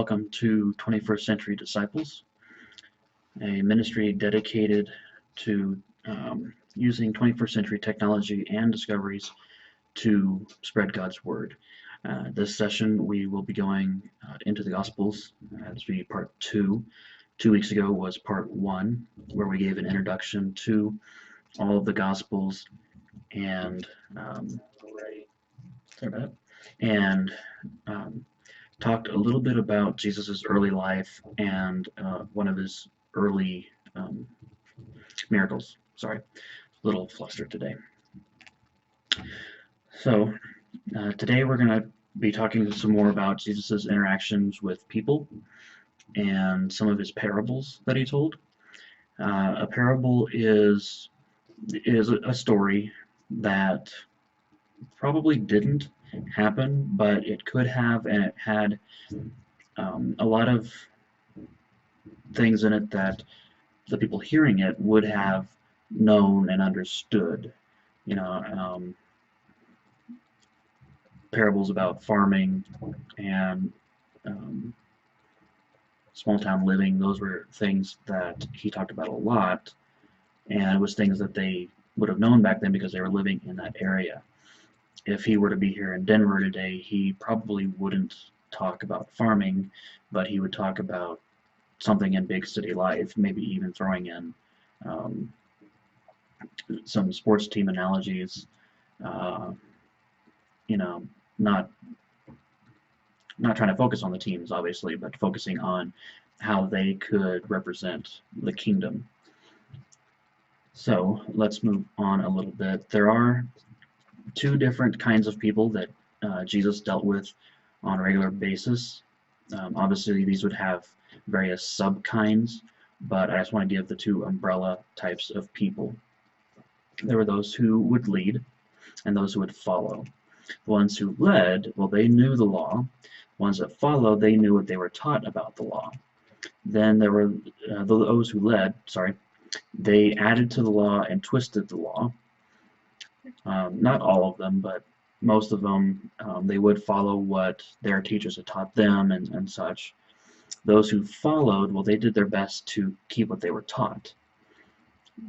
Welcome to 21st Century Disciples, a ministry dedicated to using 21st century technology and discoveries to spread God's Word. This session we will be going into the Gospels. This will be part 2. 2 weeks ago was part 1, where we gave an introduction to all of the Gospels and talked a little bit about Jesus' early life and one of his early miracles. Sorry, a little flustered today. So today we're going to be talking some more about Jesus' interactions with people and some of his parables that he told. A parable is a story that probably didn't happen, but it could have, and it had a lot of things in it that the people hearing it would have known and understood. Parables about farming and small town living, those were things that he talked about a lot, and it was things that they would have known back then because they were living in that area. If he were to be here in Denver today, he probably wouldn't talk about farming, but he would talk about something in big city life, maybe even throwing in some sports team analogies, not trying to focus on the teams, obviously, but focusing on how they could represent the kingdom. So let's move on a little bit. There are two different kinds of people that Jesus dealt with on a regular basis. Obviously, these would have various sub-kinds, but I just want to give the two umbrella types of people. There were those who would lead and those who would follow. The ones who led, well, they knew the law. The ones that followed, they knew what they were taught about the law. Then there were those who led, they added to the law and twisted the law. Not all of them, but most of them, they would follow what their teachers had taught them and such. Those who followed, well, they did their best to keep what they were taught.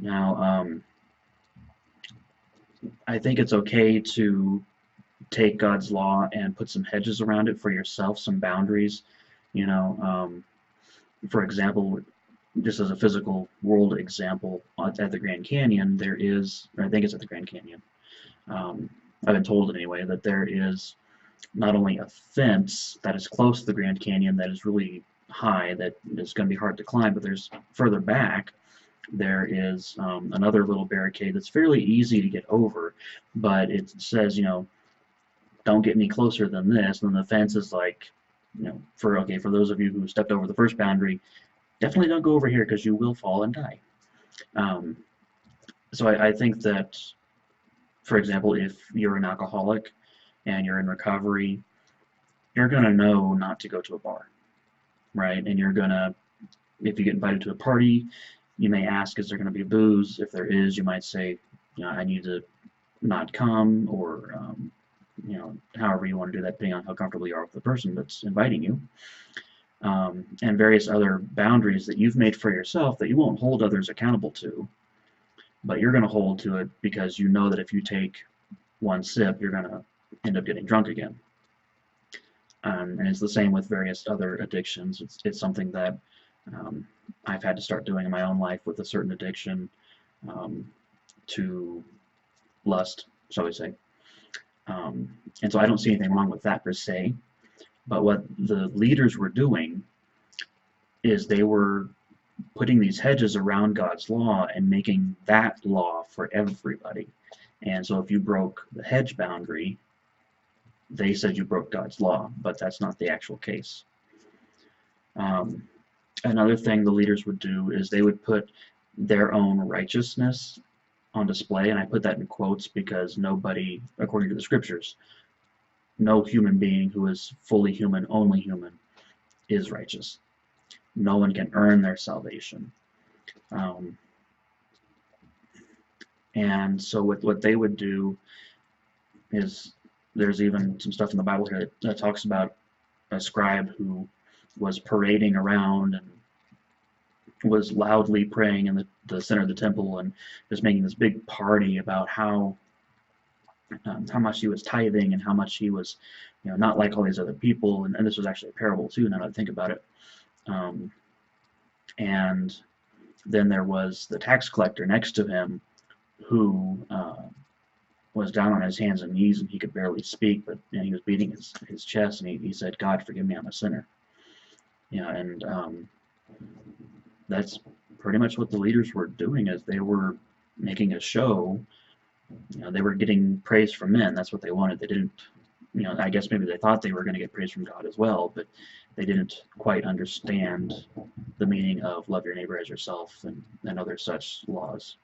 Now, I think it's okay to take God's law and put some hedges around it for yourself, some boundaries. For example, just as a physical world example, at the Grand Canyon, there is, or I think it's at the Grand Canyon, I've been told anyway, that there is not only a fence that is close to the Grand Canyon that is really high, that is going to be hard to climb, but there's further back, there is another little barricade that's fairly easy to get over, but it says, don't get any closer than this, and then the fence is like, for those of you who stepped over the first boundary, definitely don't go over here because you will fall and die. So I think that, for example, if you're an alcoholic and you're in recovery, you're going to know not to go to a bar, right? And you're going to, if you get invited to a party, you may ask, is there going to be booze? If there is, you might say, I need to not come, or, however you want to do that, depending on how comfortable you are with the person that's inviting you. And various other boundaries that you've made for yourself that you won't hold others accountable to, but you're going to hold to it because you know that if you take one sip, you're going to end up getting drunk again. And it's the same with various other addictions. It's something that I've had to start doing in my own life with a certain addiction to lust, shall we say. And so I don't see anything wrong with that per se. But what the leaders were doing is they were putting these hedges around God's law and making that law for everybody. And so if you broke the hedge boundary, they said you broke God's law, but that's not the actual case. Another thing the leaders would do is they would put their own righteousness on display, and I put that in quotes because nobody, according to the scriptures, no human being who is fully human, only human, is righteous. No one can earn their salvation. And so what they would do is, there's even some stuff in the Bible here that talks about a scribe who was parading around and was loudly praying in the center of the temple and just making this big party about how much he was tithing and how much he was, not like all these other people. And this was actually a parable too, now that I think about it. Um, and then there was the tax collector next to him who was down on his hands and knees and he could barely speak, but he was beating his chest and he said, "God, forgive me, I'm a sinner." And that's pretty much what the leaders were doing, is they were making a show. They were getting praise from men. That's what they wanted. They didn't, I guess maybe they thought they were going to get praise from God as well, but they didn't quite understand the meaning of love your neighbor as yourself and other such laws.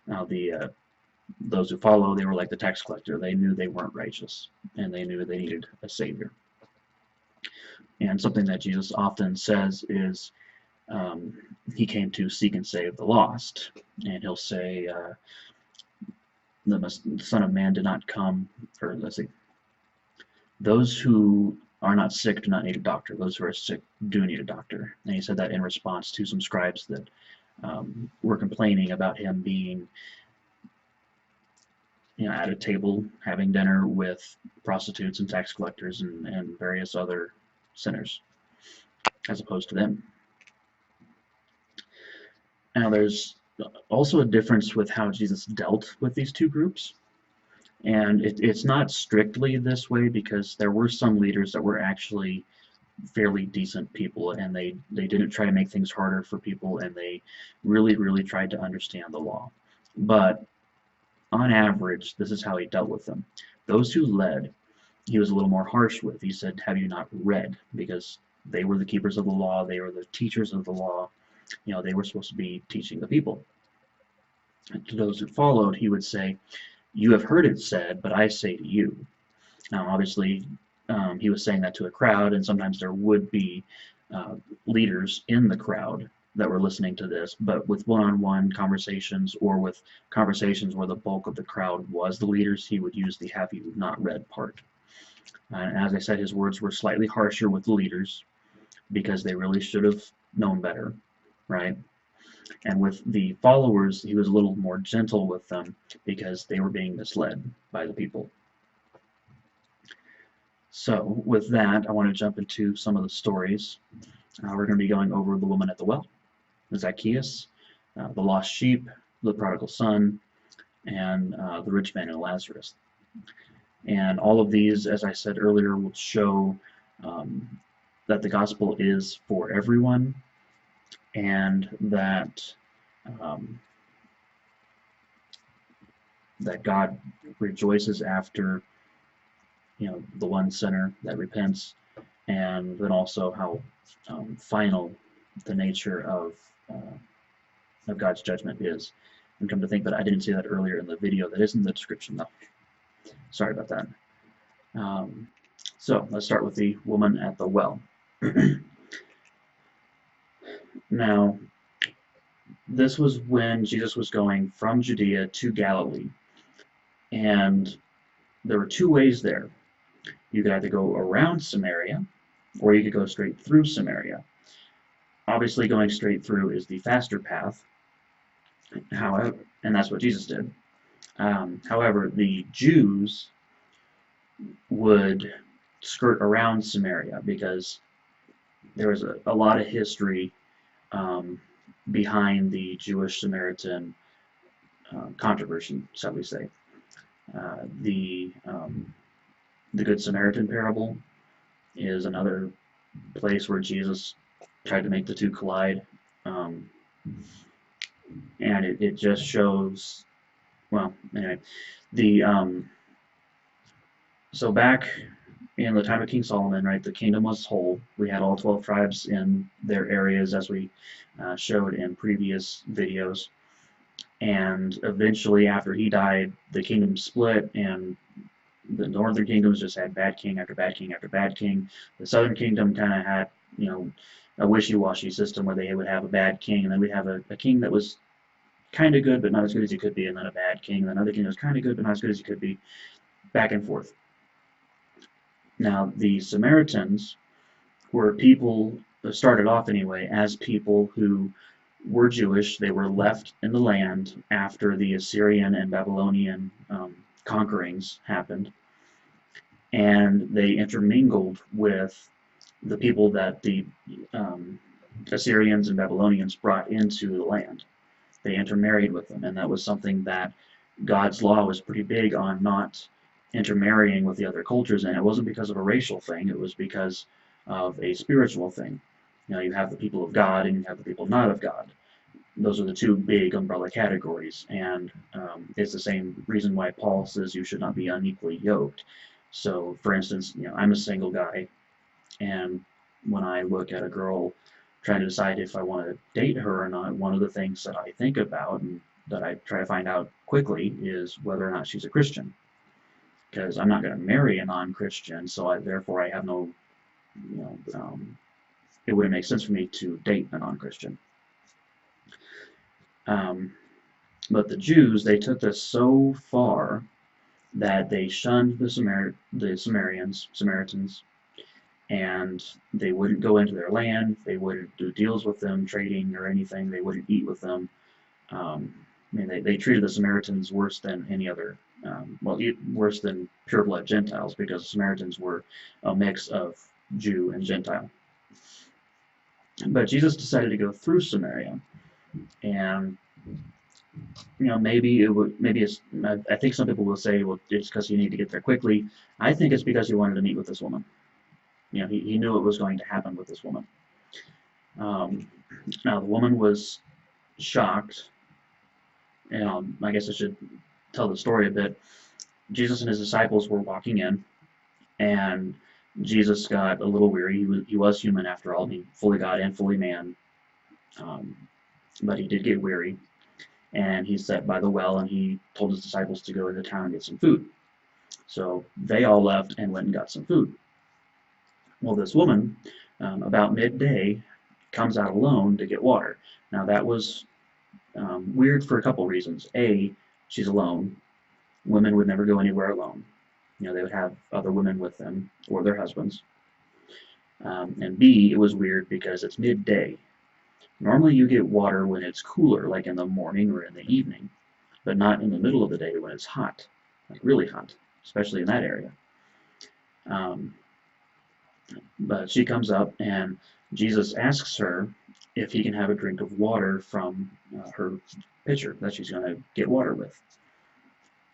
Now, those who follow, they were like the tax collector. They knew they weren't righteous, and they knew they needed a savior. And something that Jesus often says is, he came to seek and save the lost. And he'll say, the Son of Man did not come, or let's see, those who are not sick do not need a doctor. Those who are sick do need a doctor. And he said that in response to some scribes that were complaining about him being at a table having dinner with prostitutes and tax collectors and various other sinners, as opposed to them. Now, there's also a difference with how Jesus dealt with these two groups. And it's not strictly this way, because there were some leaders that were actually fairly decent people, and they didn't try to make things harder for people, and they really, really tried to understand the law. But on average, this is how he dealt with them. Those who led, he was a little more harsh with. He said, "Have you not read?" Because they were the keepers of the law, they were the teachers of the law. They were supposed to be teaching the people. And to those who followed, he would say, "You have heard it said, but I say to you." Now, obviously, he was saying that to a crowd, and sometimes there would be leaders in the crowd that were listening to this, but with one-on-one conversations, or with conversations where the bulk of the crowd was the leaders, he would use the "have you not read" part. And as I said, his words were slightly harsher with the leaders, because they really should have known better, right? And with the followers, he was a little more gentle with them, because they were being misled by the people. So with that, I want to jump into some of the stories. We're going to be going over the woman at the well, Zacchaeus, the lost sheep, the prodigal son, and the rich man and Lazarus. And all of these, as I said earlier, will show that the gospel is for everyone, and that that God rejoices after the one sinner that repents, and then also how final the nature of God's judgment is. And come to think that I didn't say that earlier in the video. That is in the description, though. Sorry about that. So let's start with the woman at the well. Now, this was when Jesus was going from Judea to Galilee, and there were two ways there. You could either go around Samaria, or you could go straight through Samaria. Obviously, going straight through is the faster path. However, and that's what Jesus did. However, the Jews would skirt around Samaria, because there was a lot of history behind the Jewish-Samaritan controversy, shall we say. The Good Samaritan parable is another place where Jesus tried to make the two collide, and it just shows. Well, anyway, so back in the time of King Solomon, right, the kingdom was whole. We had all 12 tribes in their areas, as we showed in previous videos. And eventually, after he died, the kingdom split, and the northern kingdoms just had bad king after bad king after bad king. The southern kingdom kind of had, a wishy-washy system where they would have a bad king, and then we'd have a king that was kind of good but not as good as he could be, and then a bad king, and another king that was kind of good but not as good as he could be, back and forth. Now, the Samaritans were people that started off anyway as people who were Jewish. They were left in the land after the Assyrian and Babylonian conquerings happened, and they intermingled with the people that the um, Assyrians and Babylonians brought into the land. They intermarried with them, and that was something that God's law was pretty big on not intermarrying with the other cultures, and it wasn't because of a racial thing, it was because of a spiritual thing. You know, you have the people of God and you have the people not of God. Those are the two big umbrella categories, and it's the same reason why Paul says you should not be unequally yoked. So, for instance, you know, I'm a single guy, and when I look at a girl trying to decide if I want to date her or not, one of the things that I think about and that I try to find out quickly is whether or not she's a Christian. Because I'm not going to marry a non-Christian, so therefore I have no, you know, it wouldn't make sense for me to date a non-Christian. Um, but the Jews, they took this so far that they shunned the Samaritans, and they wouldn't go into their land. They wouldn't do deals with them, trading or anything. They wouldn't eat with them. I mean, they treated the Samaritans worse than any other, well, worse than pure-blood Gentiles, because the Samaritans were a mix of Jew and Gentile. But Jesus decided to go through Samaria, and you know, maybe it's. I think some people will say, well, it's because you need to get there quickly. I think it's because he wanted to meet with this woman. You know, he knew it was going to happen with this woman. Um, Now, the woman was shocked, and I guess I should tell the story a bit. Jesus and his disciples were walking in, and Jesus got a little weary. He was human after all, he fully God and fully man, um, but he did get weary, and he sat by the well, and he told his disciples to go into town and get some food. So they all left and went and got some food. Well, this woman, about midday, comes out alone to get water. Now that was weird for a couple reasons. A, she's alone. Women would never go anywhere alone. You know, they would have other women with them or their husbands. And B, it was weird because it's midday. Normally you get water when it's cooler, like in the morning or in the evening, but not in the middle of the day when it's hot, like really hot, especially in that area. Um, but she comes up and Jesus asks her if he can have a drink of water from her pitcher that she's going to get water with.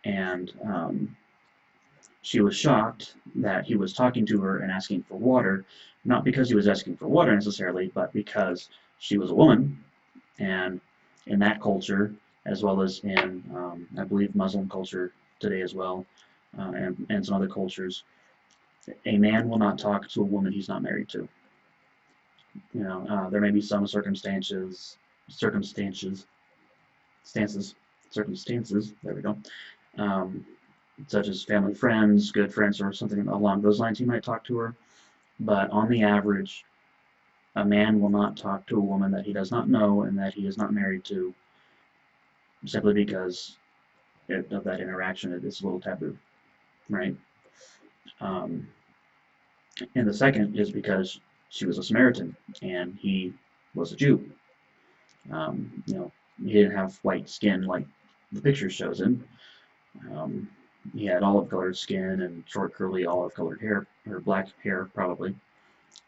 And she was shocked that he was talking to her and asking for water, not because he was asking for water necessarily, but because she was a woman, and in that culture, as well as in, I believe, Muslim culture today as well, and some other cultures, a man will not talk to a woman he's not married to. You know, there may be some circumstances, there we go, um, such as family friends, good friends, or something along those lines, he might talk to her. But on the average, a man will not talk to a woman that he does not know and that he is not married to, simply because of that interaction. It's a little taboo, right? Um, and the second is because she was a Samaritan and he was a Jew. You know, he didn't have white skin like the picture shows him. Um, he had olive-colored skin and short, curly, olive-colored hair, or black hair, probably,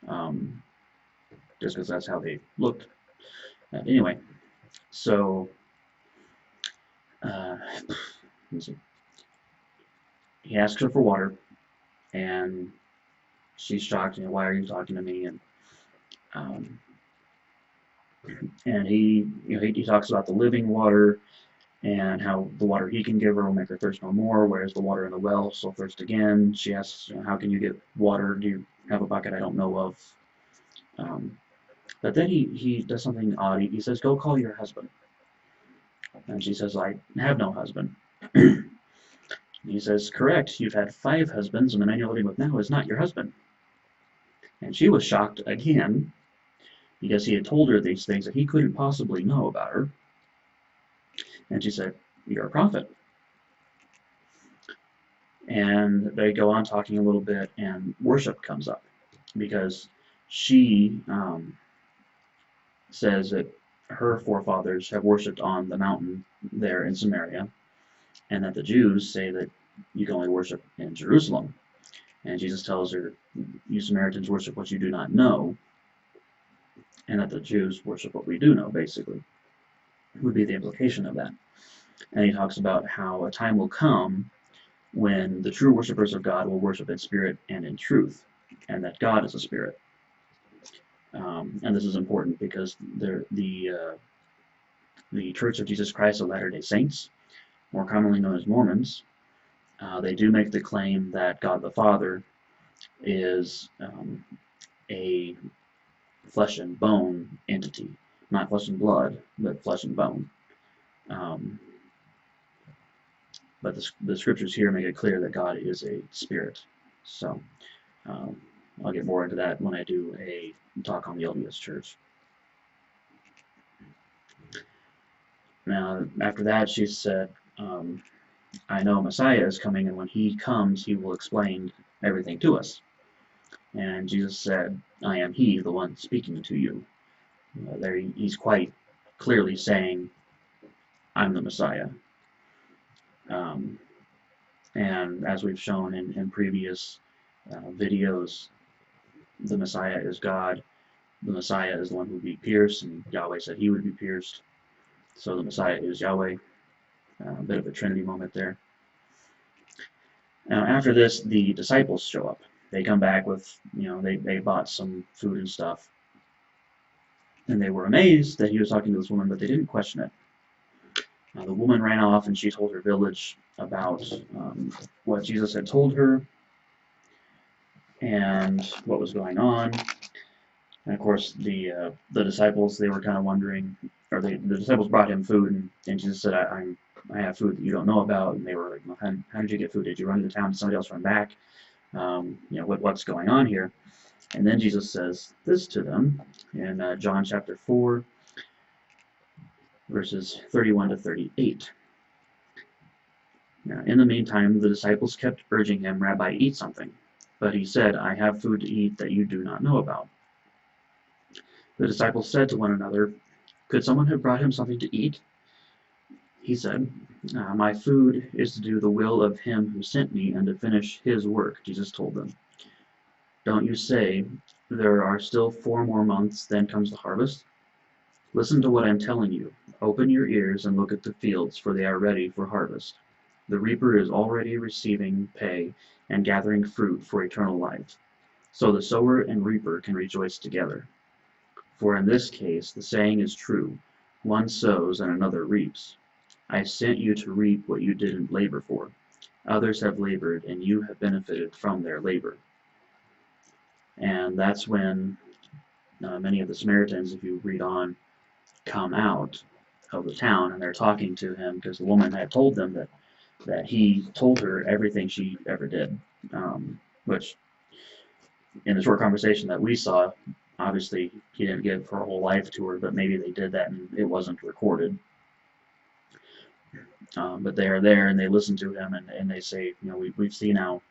um, just because that's how they looked. Anyway, so let me see. He asks her for water, and she's shocked. You know, why are you talking to me? Um, and he talks about the living water and how the water he can give her will make her thirst no more, whereas the water in the well she'll thirst again. She asks, you know, how can you get water? Do you have a bucket I don't know of? But then he does something odd. He says, go call your husband. And she says, I have no husband. He says, correct, you've had 5 husbands, and the man you're living with now is not your husband. And she was shocked again, because he had told her these things that he couldn't possibly know about her. And she said, you're a prophet. And they go on talking a little bit, and worship comes up, because she says that her forefathers have worshipped on the mountain there in Samaria, and that the Jews say that you can only worship in Jerusalem. And Jesus tells her, you Samaritans worship what you do not know, and that the Jews worship what we do know, basically, would be the implication of that. And he talks about how a time will come when the true worshipers of God will worship in spirit and in truth, and that God is a spirit. And this is important because the Church of Jesus Christ of Latter-day Saints, more commonly known as Mormons, they do make the claim that God the Father is a flesh and bone entity, not flesh and blood, but flesh and bone. But the scriptures here make it clear that God is a spirit. So I'll get more into that when I do a talk on the LDS Church. Now, after that, she said, I know Messiah is coming, and when he comes, he will explain everything to us. And Jesus said, I am he, the one speaking to you. There he's quite clearly saying, I'm the Messiah. And as we've shown in previous videos, the Messiah is God. The Messiah is the one who would be pierced, and Yahweh said he would be pierced. So the Messiah is Yahweh. A bit of a Trinity moment there. Now, after this, the disciples show up. They come back with, they bought some food and stuff. And they were amazed that he was talking to this woman, but they didn't question it. The woman ran off and she told her village about what Jesus had told her and what was going on. And of course, the disciples, they were kind of wondering, or the disciples brought him food, and Jesus said, I have food that you don't know about. And they were like, well, how did you get food? Did you run into town? Did somebody else run back? What's going on here? And then Jesus says this to them in John chapter 4, verses 31 to 38. Now, in the meantime, the disciples kept urging him, Rabbi, eat something. But he said, I have food to eat that you do not know about. The disciples said to one another, could someone have brought him something to eat? He said, my food is to do the will of him who sent me and to finish his work, Jesus told them. Don't you say, there are still 4 more months, then comes the harvest? Listen to what I'm telling you. Open your ears and look at the fields, for they are ready for harvest. The reaper is already receiving pay and gathering fruit for eternal life. So the sower and reaper can rejoice together. For in this case, the saying is true, one sows and another reaps. I sent you to reap what you didn't labor for. Others have labored, and you have benefited from their labor. And that's when many of the Samaritans, if you read on, come out of the town, and they're talking to him because the woman had told them that he told her everything she ever did, which in the short conversation that we saw, obviously he didn't give her whole life to her, but maybe they did that and it wasn't recorded. But they are there and they listen to him and they say, we've seen now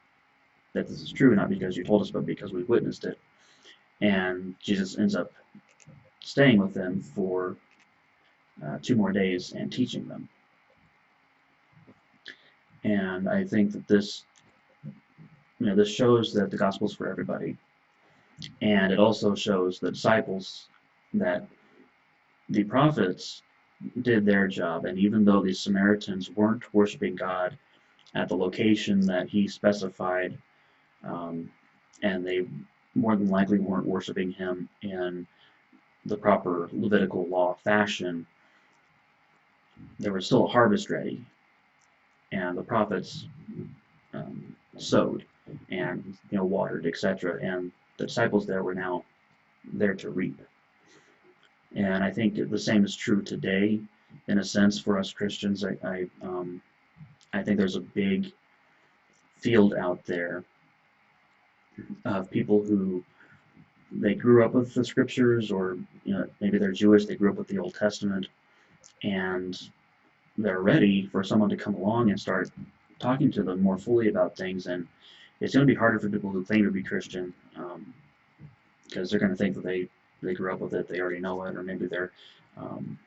that this is true, not because you told us, but because we've witnessed it. And Jesus ends up staying with them for 2 more days and teaching them. And I think that this shows that the gospel is for everybody. And it also shows the disciples that the prophets did their job. And even though the Samaritans weren't worshiping God at the location that he specified, and they more than likely weren't worshiping him in the proper Levitical law fashion, there was still a harvest ready. And the prophets sowed and watered, etc. And the disciples there were now there to reap. And I think the same is true today, in a sense, for us Christians. I think there's a big field out there of people who they grew up with the scriptures, or maybe they're Jewish, they grew up with the Old Testament, and they're ready for someone to come along and start talking to them more fully about things. And it's going to be harder for people who claim to be Christian because they're going to think that they grew up with it, they already know it, or um,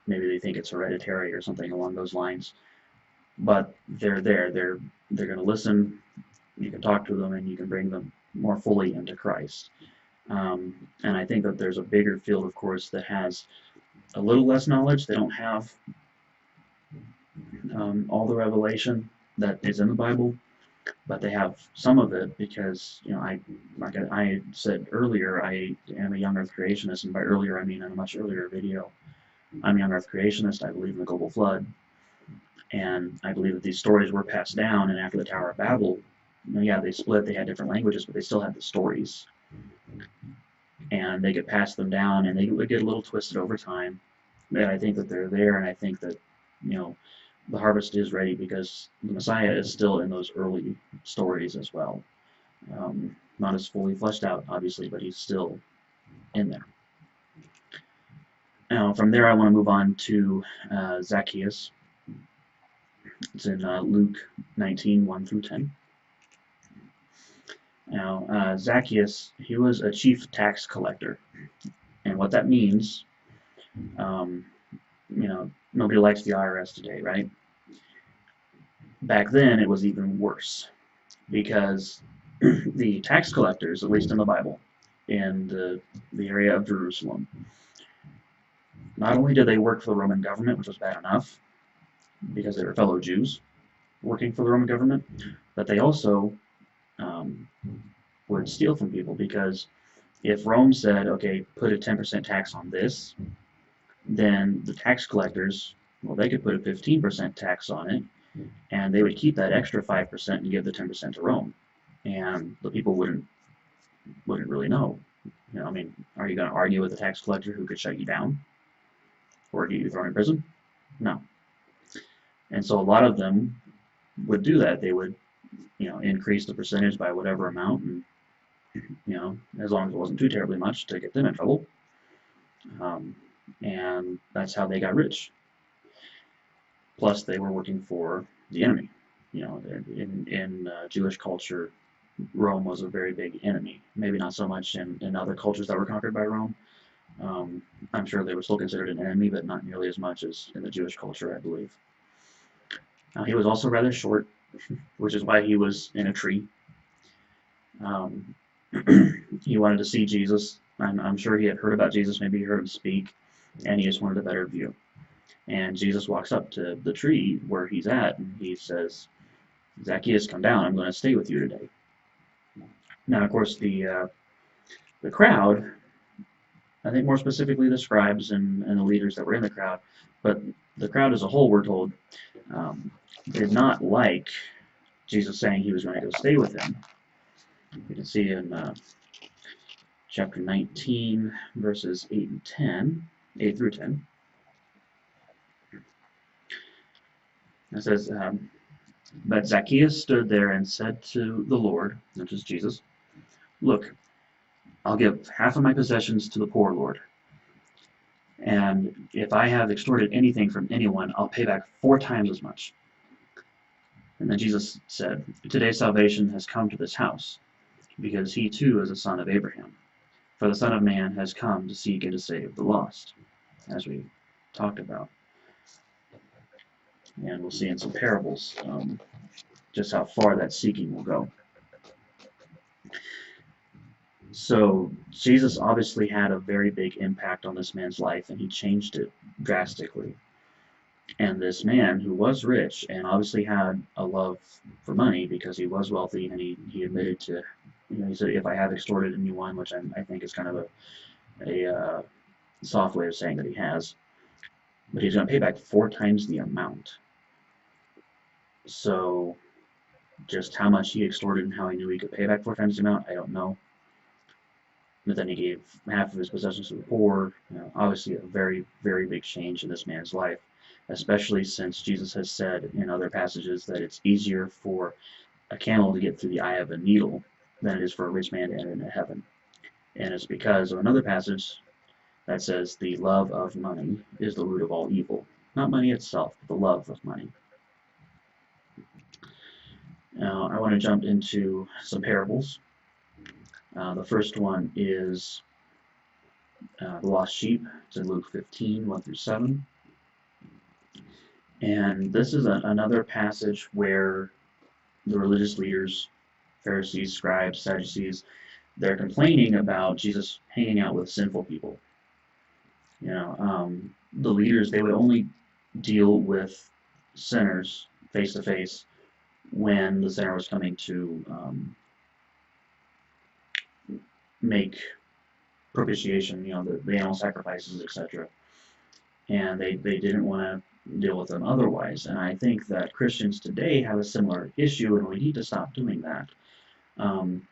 maybe they think it's hereditary or something along those lines. But they're there. They're going to listen. You can talk to them, and you can bring them more fully into Christ. And I think that there's a bigger field, of course, that has a little less knowledge. They don't have all the revelation that is in the Bible, but they have some of it because, like I said earlier, I am a young Earth creationist, and by earlier I mean in a much earlier video. I'm a young Earth creationist. I believe in the global flood, and I believe that these stories were passed down. And after the Tower of Babel, yeah, they split. They had different languages, but they still had the stories, and they could pass them down, and they would get a little twisted over time. But I think that they're there, and I think that you know the harvest is ready because the Messiah is still in those early stories as well. Not as fully fleshed out, obviously, but he's still in there. Now, from there, I want to move on to Zacchaeus. It's in Luke 19, 1 through 10. Now, Zacchaeus, he was a chief tax collector. And what that means, um, nobody likes the IRS today, right? Back then, it was even worse because the tax collectors, at least in the Bible, in the area of Jerusalem, not only did they work for the Roman government, which was bad enough because they were fellow Jews working for the Roman government, but they also um, would steal from people because if Rome said, okay, put a 10% tax on this, then the tax collectors, well, they could put a 15% tax on it, and they would keep that extra 5% and give the 10% to Rome. And the people wouldn't really know. I mean, are you going to argue with a tax collector who could shut you down or get you thrown in prison? No. And so a lot of them would do that. They would, increase the percentage by whatever amount, and as long as it wasn't too terribly much to get them in trouble. And that's how they got rich. Plus, they were working for the enemy. In Jewish culture, Rome was a very big enemy. Maybe not so much in other cultures that were conquered by Rome. I'm sure they were still considered an enemy, but not nearly as much as in the Jewish culture, I believe. Now, he was also rather short, which is why he was in a tree. He wanted to see Jesus. I'm sure he had heard about Jesus, maybe he heard him speak, and he just wanted a better view. And Jesus walks up to the tree where he's at, and he says, Zacchaeus, come down, I'm going to stay with you today. Now, of course, the crowd, I think more specifically the scribes and the leaders that were in the crowd, but the crowd as a whole, we're told, did not like Jesus saying he was going to go stay with him. You can see in chapter 19, verses 8 through 10. It says, but Zacchaeus stood there and said to the Lord, which is Jesus, look, I'll give half of my possessions to the poor, Lord. And if I have extorted anything from anyone, I'll pay back 4 times as much. And then Jesus said, today salvation has come to this house, because he too is a son of Abraham. For the Son of Man has come to seek and to save the lost, as we talked about. And we'll see in some parables just how far that seeking will go. So Jesus obviously had a very big impact on this man's life, and he changed it drastically. And this man, who was rich and obviously had a love for money because he was wealthy, and he admitted to, he said, if I have extorted anyone, which I think is kind of a soft way of saying that he has, but he's going to pay back 4 times the amount. So just how much he extorted and how he knew he could pay back 4 times the amount, I don't know. But then he gave half of his possessions to the poor. Obviously a very, very big change in this man's life, especially since Jesus has said in other passages that it's easier for a camel to get through the eye of a needle than it is for a rich man to enter into heaven. And it's because of another passage that says the love of money is the root of all evil. Not money itself, but the love of money. Now, I want to jump into some parables. The first one is the lost sheep. It's in Luke 15, 1 through 7. And this is another passage where the religious leaders, Pharisees, scribes, Sadducees, they're complaining about Jesus hanging out with sinful people. The leaders, they would only deal with sinners face to face when the sinner was coming to make propitiation, the animal sacrifices, etc. And they didn't want to deal with them otherwise. And I think that Christians today have a similar issue, and we need to stop doing that. Um,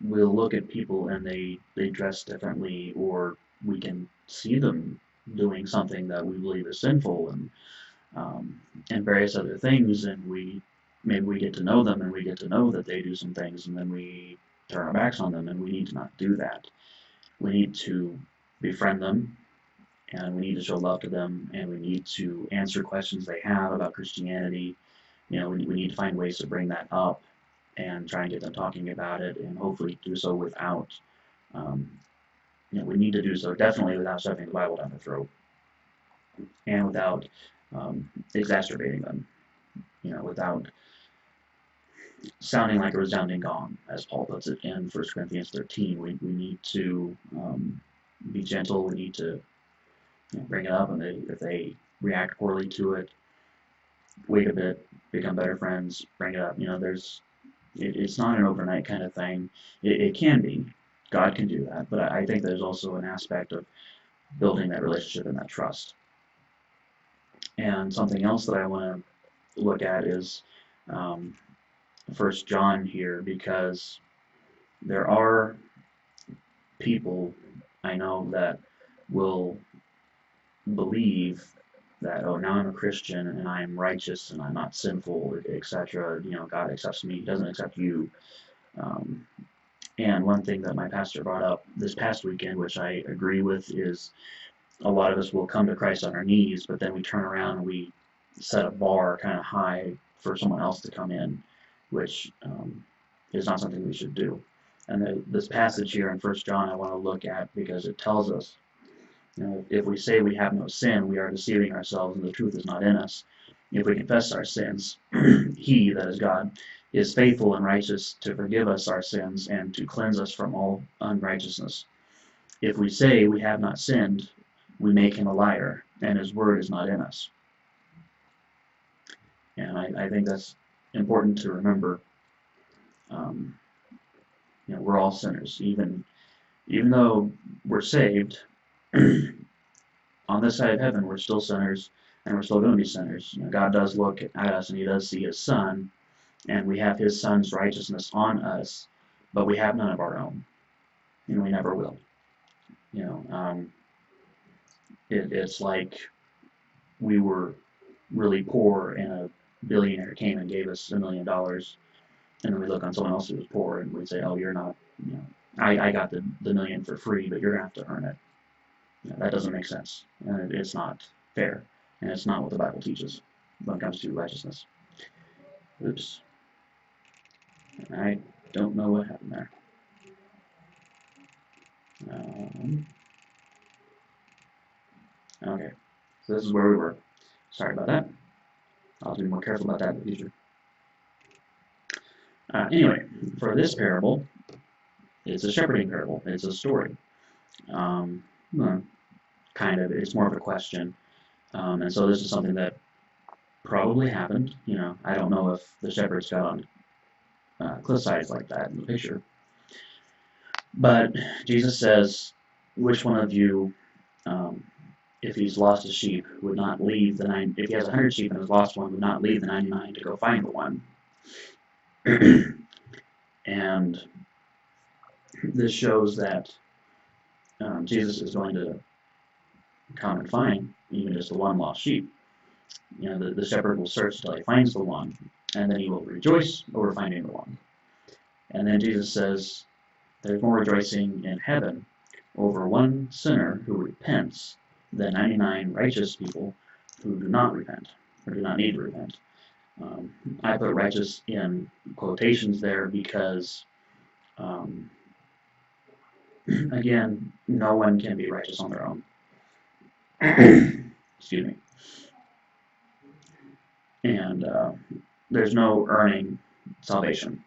we'll look at people and they dress differently, or we can see them doing something that we believe is sinful, and various other things, and maybe we get to know them, and we get to know that they do some things, and then we turn our backs on them, and we need to not do that. We need to befriend them, and we need to show love to them, and we need to answer questions they have about Christianity. We need to find ways to bring that up and try and get them talking about it, and hopefully do so without, we need to do so definitely without shoving the Bible down their throat, and without exacerbating them, without sounding like a resounding gong, as Paul puts it in 1 Corinthians 13. We need to be gentle. We need to bring it up, and if they react poorly to it, wait a bit, become better friends, bring it up. It's not an overnight kind of thing. It can be. God can do that, but I think there's also an aspect of building that relationship and that trust. And something else that I want to look at is 1 John here, because there are people I know that will believe that, oh, now I'm a Christian and I'm righteous and I'm not sinful, etc. God accepts me, He doesn't accept you. And one thing that my pastor brought up this past weekend, which I agree with, is a lot of us will come to Christ on our knees, but then we turn around and we set a bar kind of high for someone else to come in, which is not something we should do. And this passage here in 1 John I want to look at, because it tells us, if we say we have no sin, we are deceiving ourselves and the truth is not in us. If we confess our sins, He, that is God, is faithful and righteous to forgive us our sins and to cleanse us from all unrighteousness. If we say we have not sinned, we make Him a liar, and His word is not in us. And I think that's important to remember. We're all sinners. Even though we're saved, on this side of heaven, we're still sinners, and we're still going to be sinners. God does look at us, and He does see His Son, and we have His Son's righteousness on us, but we have none of our own, and we never will. It's like we were really poor, and a billionaire came and gave us $1 million, and then we look on someone else who was poor, and we say, oh, you're not, I got the million for free, but you're going to have to earn it. That doesn't make sense, and it's not fair, and it's not what the Bible teaches when it comes to righteousness. Oops. I don't know what happened there. Okay, so this is where we were. Sorry about that. I'll be more careful about that in the future. Anyway, for this parable, it's a shepherding parable. It's a story. Kind of. It's more of a question. And so this is something that probably happened. I don't know if the shepherds got on cliff sides like that in the picture. But Jesus says, which one of you, if he's lost a sheep, would not leave the 9? If he has 100 sheep and has lost one, would not leave the 99 to go find the one? And this shows that Jesus is going to come and find even just the one lost sheep. The shepherd will search until he finds the one, and then he will rejoice over finding the one. And then Jesus says, there's more rejoicing in heaven over one sinner who repents than 99 righteous people who do not repent, or do not need to repent. I put righteous in quotations there because Um, Again, no one can be righteous on their own. Excuse me. And there's no earning salvation.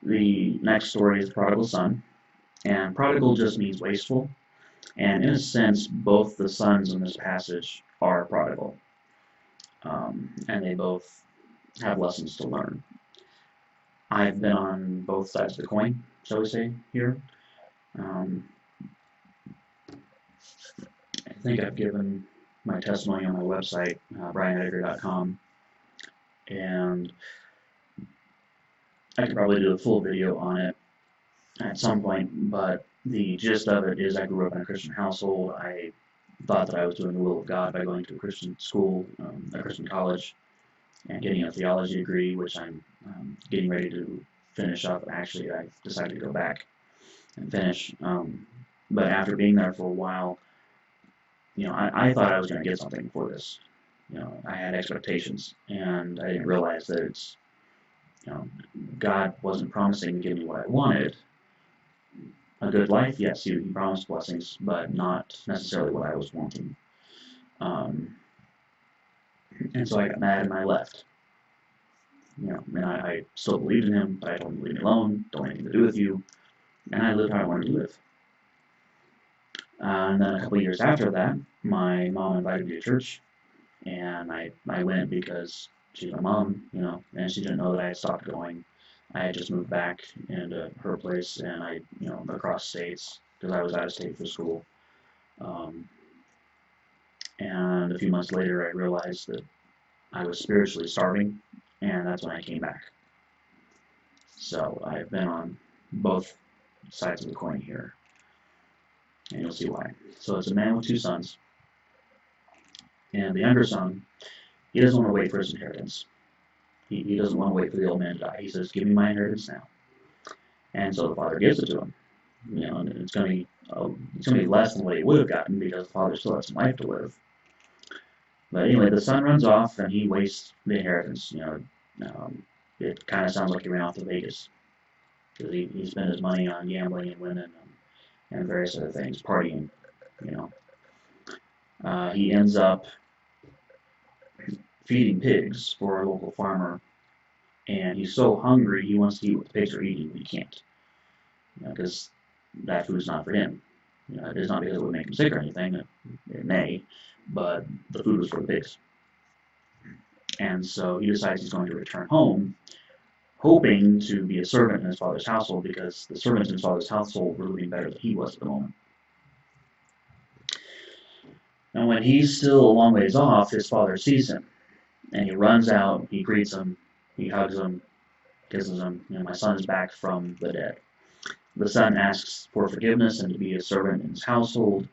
The next story is the prodigal son, and prodigal just means wasteful. And in a sense, both the sons in this passage are prodigal, and they both have lessons to learn. I've been on both sides of the coin, shall we say, here. Um, I think I've given my testimony on my website, brianedgar.com, and I could probably do a full video on it at some point, but the gist of it is I grew up in a Christian household. I thought that I was doing the will of God by going to a Christian school, a Christian college, and getting a theology degree, which I'm getting ready to finish up. Actually, I decided to go back and finish. But after being there for a while, I thought I was going to get something for this. I had expectations, and I didn't realize that God wasn't promising to give me what I wanted. A good life, yes, He promised blessings, but not necessarily what I was wanting. And so I got mad and I left. And I still believed in Him, but I told Him to leave me alone, don't want anything to do with you, and I lived how I wanted to live. And then a couple of years after that, my mom invited me to church, and I went because she's my mom, and she didn't know that I had stopped going. I had just moved back into her place, and I, across states, because I was out of state for school. And a few months later, I realized that I was spiritually starving, and that's when I came back. So I've been on both sides of the coin here, and you'll see why. So it's a man with two sons, and the younger son, he doesn't want to wait for his inheritance. He doesn't want to wait for the old man to die. He says, "Give me my inheritance now." And so the father gives it to him. And it's going to be less than what he would have gotten because the father still has some life to live. But anyway, the son runs off and he wastes the inheritance. It kind of sounds like he ran off to Vegas because he spent his money on gambling and winning and various other things, partying. He ends up feeding pigs for a local farmer, and he's so hungry he wants to eat what the pigs are eating, but he can't, because that food's not for him. It is not because it would make him sick or anything. It may, but the food was for the pigs. And so he decides he's going to return home, hoping to be a servant in his father's household, because the servants in his father's household were living better than he was at the moment. And when he's still a long ways off, his father sees him, and he runs out, he greets him, he hugs him, kisses him. My son is back from the dead. The son asks for forgiveness and to be a servant in his household.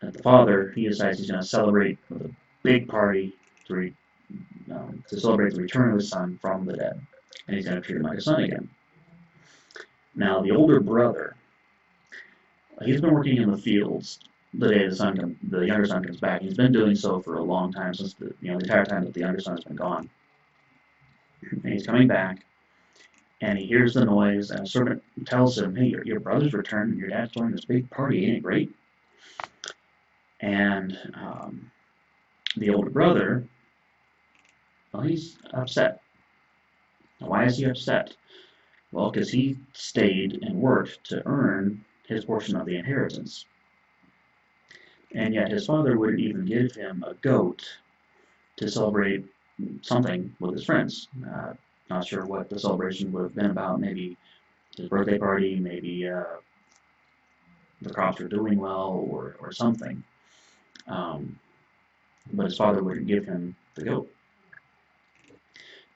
And the father, he decides he's going to celebrate with a big party to celebrate the return of his son from the dead. And he's going to treat him like a son again. Now, the older brother, he's been working in the fields the day the younger son comes back. He's been doing so for a long time, since the entire time that the younger son has been gone. And he's coming back, and he hears the noise, and a servant tells him, "Hey, your brother's returned, and your dad's throwing this big party. Ain't it great?" And the older brother, well, he's upset. Now, why is he upset? Well, because he stayed and worked to earn his portion of the inheritance. And yet his father wouldn't even give him a goat to celebrate something with his friends. Not sure what the celebration would have been about. Maybe his birthday party, maybe the crops were doing well, or something. But his father wouldn't give him the goat.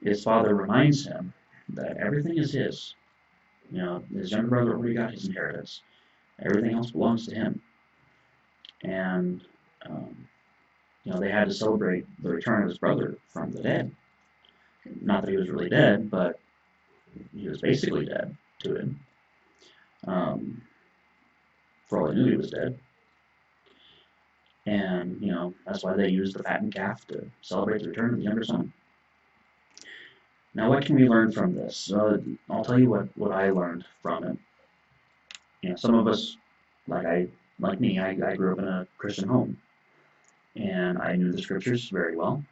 His father reminds him that everything is his. His younger brother already got his inheritance. Everything else belongs to him. And, they had to celebrate the return of his brother from the dead. Not that he was really dead, but he was basically dead to him. For all he knew, he was dead. And, that's why they used the fattened calf to celebrate the return of the younger son. Now, what can we learn from this? I'll tell you what I learned from it. Some of us, like like me, I grew up in a Christian home, and I knew the scriptures very well,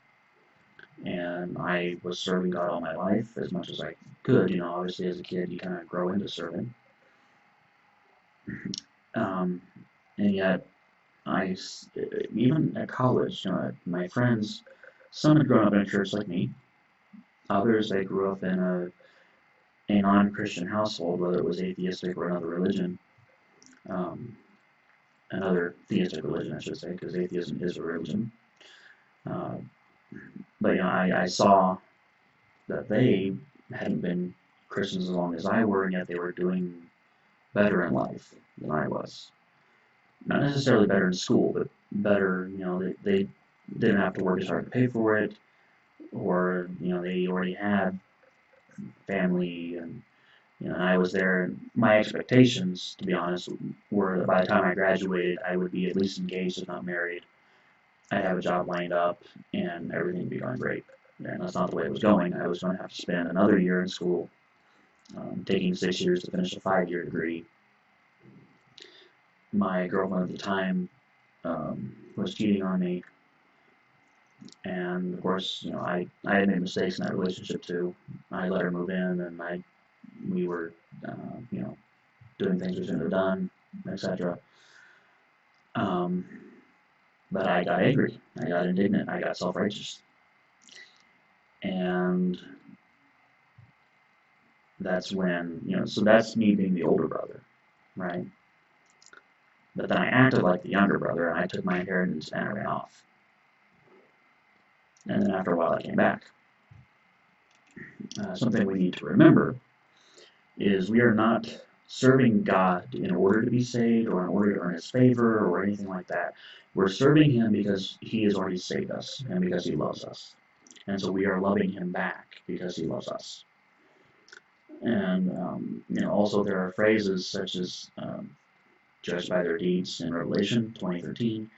and I was serving God all my life as much as I could. Obviously as a kid, you kind of grow into serving, um, and yet even at college, my friends, some had grown up in a church like me. Others, they grew up in a non-Christian household, whether it was atheistic or another religion, um, another theistic religion, I should say, because atheism is a religion. Uh, but I saw that they hadn't been Christians as long as I were, and yet they were doing better in life than I was. Not necessarily better in school, but better. They didn't have to work as hard to pay for it, or they already had family, and I was there. And my expectations, to be honest, were that by the time I graduated, I would be at least engaged, if not married. I'd have a job lined up, and everything would be going great. And that's not the way it was going. I was going to have to spend another year in school, taking 6 years to finish a 5-year degree. My girlfriend at the time was cheating on me, and of course, I had made mistakes in that relationship too. I let her move in, and we were, you know, doing things we shouldn't have done, etc. Um, but I got angry, I got indignant, I got self-righteous, and that's when, so that's me being the older brother, right? But then I acted like the younger brother, and I took my inheritance and I ran off. And then after a while, I came back. Something we need to remember is we are not serving God in order to be saved or in order to earn His favor or anything like that. We're serving Him because He has already saved us and because He loves us. And so we are loving Him back because He loves us. And also there are phrases such as judged by their deeds in Revelation 20:13,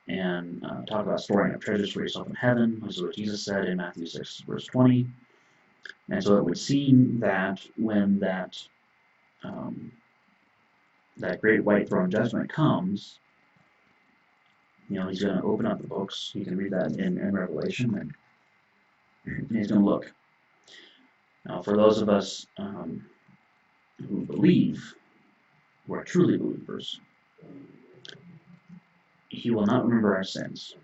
and talk about storing up treasures for yourself in heaven, which is what Jesus said in Matthew 6:20. And so it would seem that when um, that great white throne judgment comes, He's going to open up the books. You can read that in Revelation, and He's going to look. Now, for those of us who believe, who are truly believers, He will not remember our sins.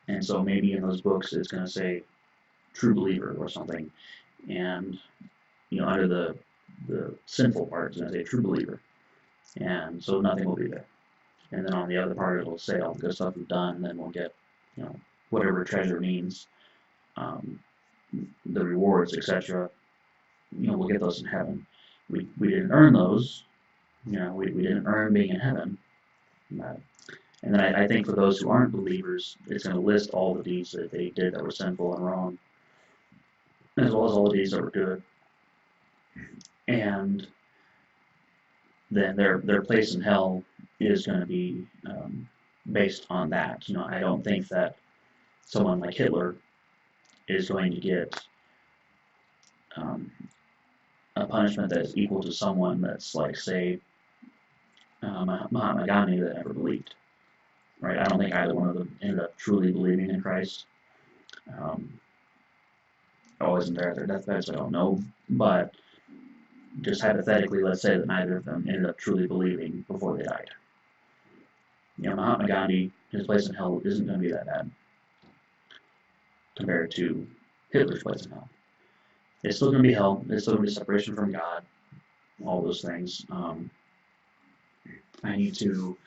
And so maybe in those books it's going to say true believer or something, and under the sinful part it's going to say true believer, and so nothing will be there. And then on the other part it'll say all the good stuff we've done, and then we'll get whatever treasure means, the rewards, etc. We'll get those in heaven. We didn't earn those. We didn't earn being in heaven. And then I think for those who aren't believers, it's going to list all the deeds that they did that were sinful and wrong, as well as all the deeds that were good. And then their place in hell is going to be based on that. I don't think that someone like Hitler is going to get a punishment that is equal to someone that's like, say, Mahatma Gandhi that never believed. Right? I don't think either one of them ended up truly believing in Christ. I wasn't there at their deathbed, so I don't know. But just hypothetically, let's say that neither of them ended up truly believing before they died. Mahatma Gandhi, his place in hell isn't going to be that bad compared to Hitler's place in hell. It's still going to be hell. It's still going to be separation from God. All those things. I need to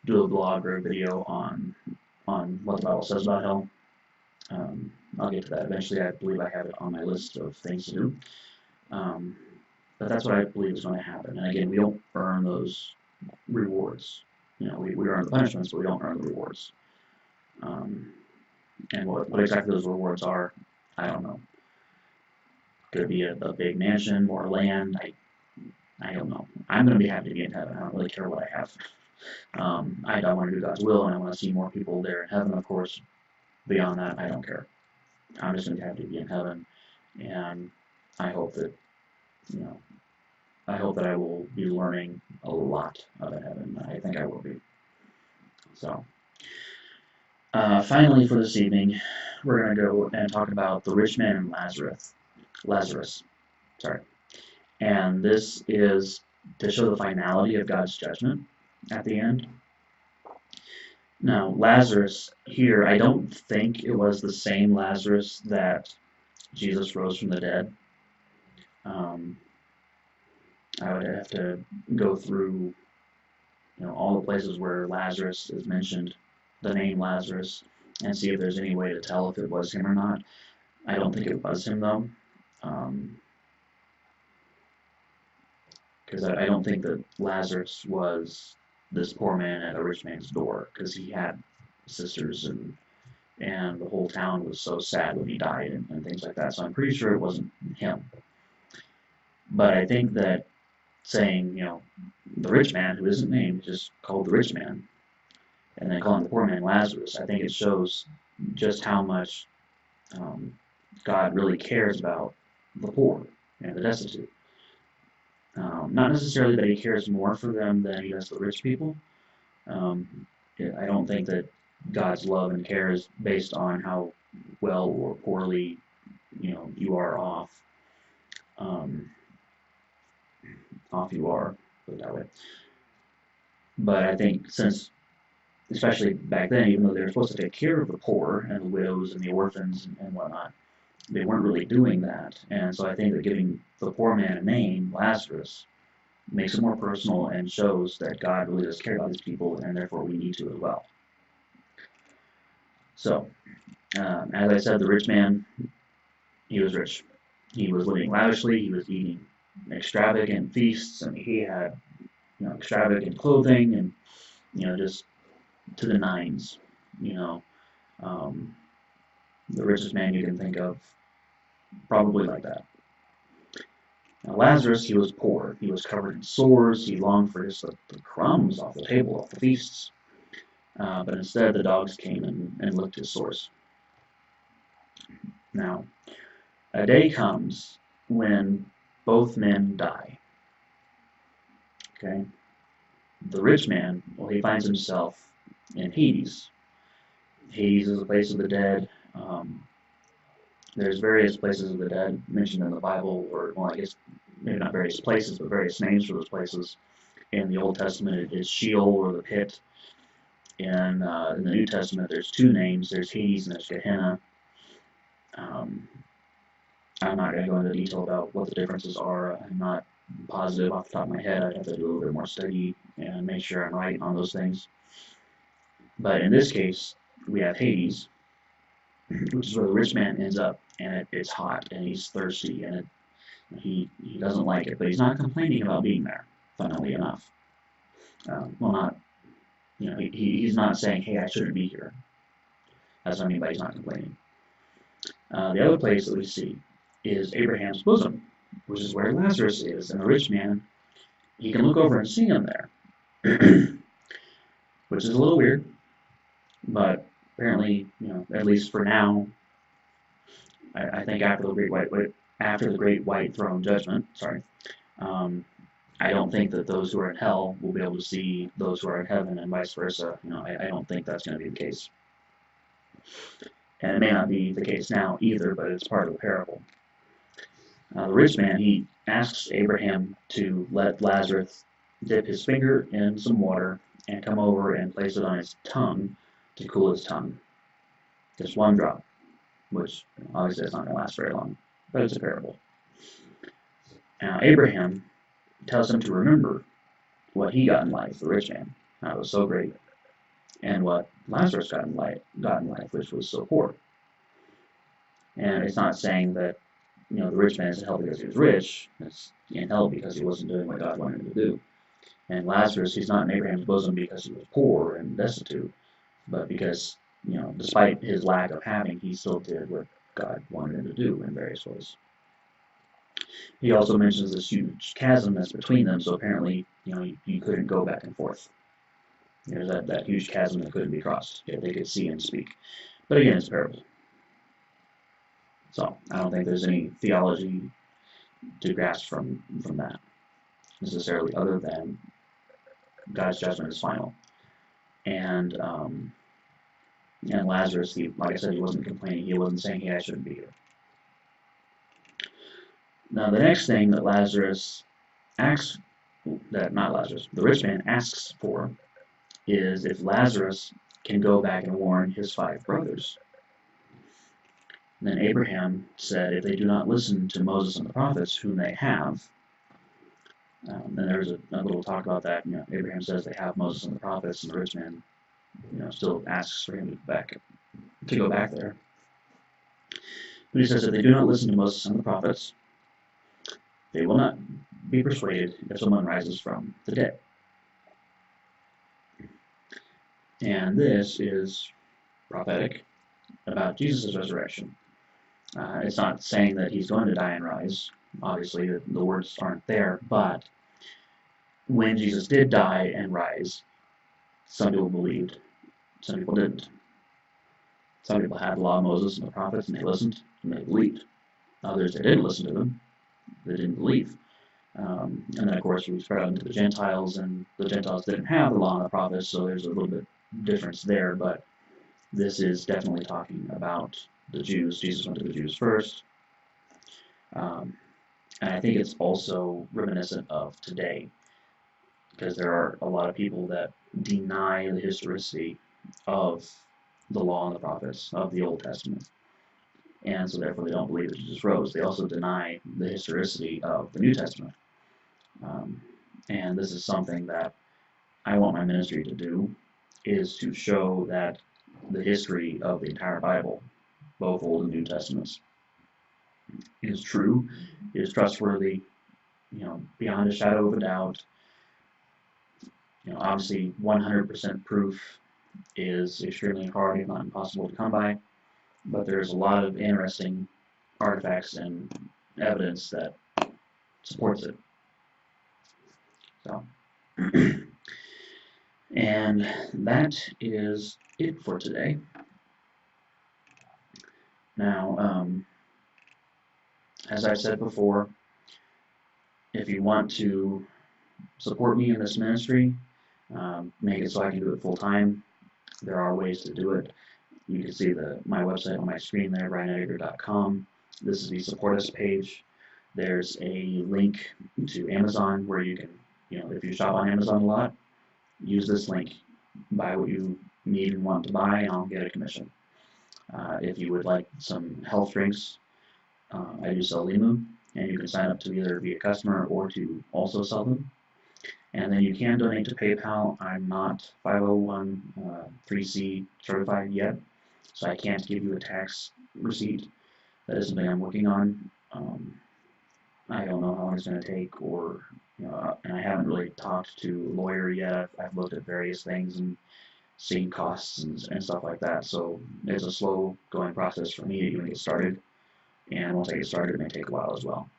do a blog or a video on what the Bible says about hell. I'll get to that eventually. I believe I have it on my list of things to do. But that's what I believe is going to happen. And again, we don't earn those rewards. We earn the punishments, but we don't earn the rewards. And what exactly those rewards are, I don't know. Could be a big mansion, more land. I don't know. I'm going to be happy to be in heaven. I don't really care what I have. I want to do God's will, and I want to see more people there in heaven, of course. Beyond that, I don't care. I'm just going to be happy to be in heaven. And I hope that, you know, I hope that I will be learning a lot about heaven. I think I will be. So, finally for this evening, we're going to go and talk about the rich man and Lazarus. Lazarus, sorry. And this is to show the finality of God's judgment at the end. Now, Lazarus here, I don't think it was the same Lazarus that Jesus rose from the dead. Um, I would have to go through, all the places where Lazarus is mentioned, the name Lazarus, and see if there's any way to tell if it was him or not. I don't think it was him though, because I don't think that Lazarus was this poor man at a rich man's door, because he had sisters and the whole town was so sad when he died and things like that. So I'm pretty sure it wasn't him. But I think that saying, the rich man who isn't named, just called the rich man, and then calling the poor man Lazarus, I think it shows just how much God really cares about the poor and the destitute. Not necessarily that he cares more for them than he does the rich people. I don't think that God's love and care is based on how well or poorly, you are off. Off you are, put it that way. But I think since, especially back then, even though they were supposed to take care of the poor and the widows and the orphans and whatnot, they weren't really doing that. And so I think that giving the poor man a name, Lazarus, makes it more personal and shows that God really does care about his people, and therefore we need to as well. So, as I said, the rich man, he was rich. He was living lavishly. He was eating extravagant feasts, and he had, extravagant clothing, and just to the nines. The richest man you can think of, probably like that. Now, Lazarus, he was poor. He was covered in sores. He longed for just the crumbs off the table, off the feasts. But instead, the dogs came and licked his sores. Now, a day comes when both men die. Okay? The rich man, well, he finds himself in Hades. Hades is a place of the dead. There's various places of the dead mentioned in the Bible, or, well, I guess maybe not various places, but various names for those places. In the Old Testament, it is Sheol, or the pit. In the New Testament, there's two names. There's Hades and there's Gehenna. I'm not going to go into detail about what the differences are. I'm not positive off the top of my head. I'd have to do a little bit more study and make sure I'm right on those things. But in this case, we have Hades, which is where the rich man ends up, and it's hot, and he's thirsty, and he doesn't like it, but he's not complaining about being there, funnily enough. He's not saying, hey, I shouldn't be here. That's what I mean by he's not complaining. The other place that we see is Abraham's bosom, which is where Lazarus is, and the rich man, he can look over and see him there, which is a little weird, but apparently, at least for now, I think after the great white throne judgment, I don't think that those who are in hell will be able to see those who are in heaven, and vice versa. I don't think that's going to be the case. And it may not be the case now either, but it's part of the parable. The rich man, he asks Abraham to let Lazarus dip his finger in some water and come over and place it on his tongue to cool his tongue. Just one drop, which obviously it's not going to last very long, but it's a parable. Now, Abraham tells him to remember what he got in life, the rich man. That was so great. And what Lazarus got in life, which was so poor. And it's not saying that, the rich man is in hell because he was rich. It's in hell because he wasn't doing what God wanted him to do. And Lazarus, he's not in Abraham's bosom because he was poor and destitute, but because, despite his lack of having, he still did what God wanted him to do in various ways. He also mentions this huge chasm that's between them, so apparently, you couldn't go back and forth. There's that huge chasm that couldn't be crossed. Yet they could see and speak. But again, it's a parable. So I don't think there's any theology to grasp from that necessarily, other than God's judgment is final. And Lazarus, like I said, he wasn't complaining. He wasn't saying, "Hey, I shouldn't be here." Now, the next thing that Lazarus asks, that not Lazarus, the rich man asks for, is if Lazarus can go back and warn his 5 brothers. And then Abraham said, if they do not listen to Moses and the prophets, whom they have, and there's a little talk about that. Abraham says they have Moses and the prophets, and the rich man, still asks for him to go back there. But he says if they do not listen to Moses and the prophets, they will not be persuaded if someone rises from the dead. And this is prophetic about Jesus' resurrection. It's not saying that he's going to die and rise. Obviously, the words aren't there, but when Jesus did die and rise, some people believed, some people didn't. Some people had the law of Moses and the prophets, and they listened, and they believed. Others, they didn't listen to them, they didn't believe. And then, of course, we spread out into the Gentiles, and the Gentiles didn't have the law and the prophets, so there's a little bit difference there, but this is definitely talking about the Jews. Jesus went to the Jews first. And I think it's also reminiscent of today, because there are a lot of people that deny the historicity of the law and the prophets of the Old Testament. And so therefore they don't believe that Jesus rose. They also deny the historicity of the New Testament. And this is something that I want my ministry to do, is to show that the history of the entire Bible, both Old and New Testaments, is true, is trustworthy, beyond a shadow of a doubt. Obviously 100% proof is extremely hard, if not impossible, to come by, but there's a lot of interesting artifacts and evidence that supports it. So, and that is it for today. Now, as I've said before, if you want to support me in this ministry, make it so I can do it full time, there are ways to do it. You can see my website on my screen there, ryanedgar.com. This is the Support Us page. There's a link to Amazon where you can, if you shop on Amazon a lot, use this link, buy what you need and want to buy, and I'll get a commission. If you would like some health drinks, I do sell Limu, and you can sign up to either be a customer or to also sell them. And then you can donate to PayPal. I'm not 501(c) certified yet, so I can't give you a tax receipt. That is something I'm working on. I don't know how long it's going to take, and I haven't really talked to a lawyer yet. I've looked at various things and seen costs and stuff like that. So it's a slow going process for me to even get started. And once I get started, it may take a while as well.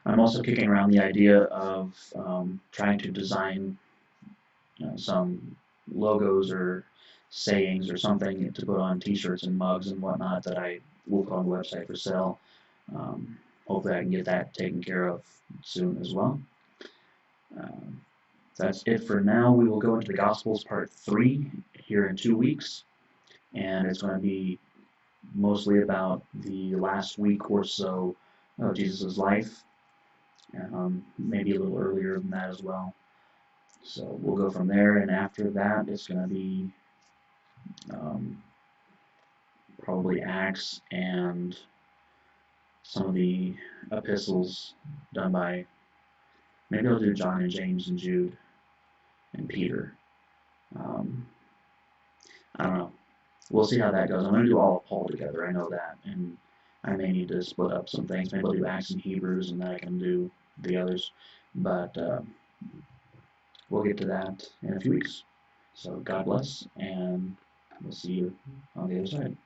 I'm also kicking around the idea of trying to design some logos or sayings or something to put on t-shirts and mugs and whatnot that I will put on the website for sale. Hopefully I can get that taken care of soon as well. That's it for now. We will go into the Gospels part 3 here in 2 weeks, and it's going to be mostly about the last week or so of Jesus' life, maybe a little earlier than that as well. So we'll go from there, and after that it's going to be probably Acts and some of the epistles done by, maybe I'll do John and James and Jude and Peter. I don't know. We'll see how that goes. I'm going to do all of Paul together, I know that, and I may need to split up some things. Maybe I'll do Acts and Hebrews, and then I can do the others, but we'll get to that in a few weeks. So God bless, and we'll see you on the other side.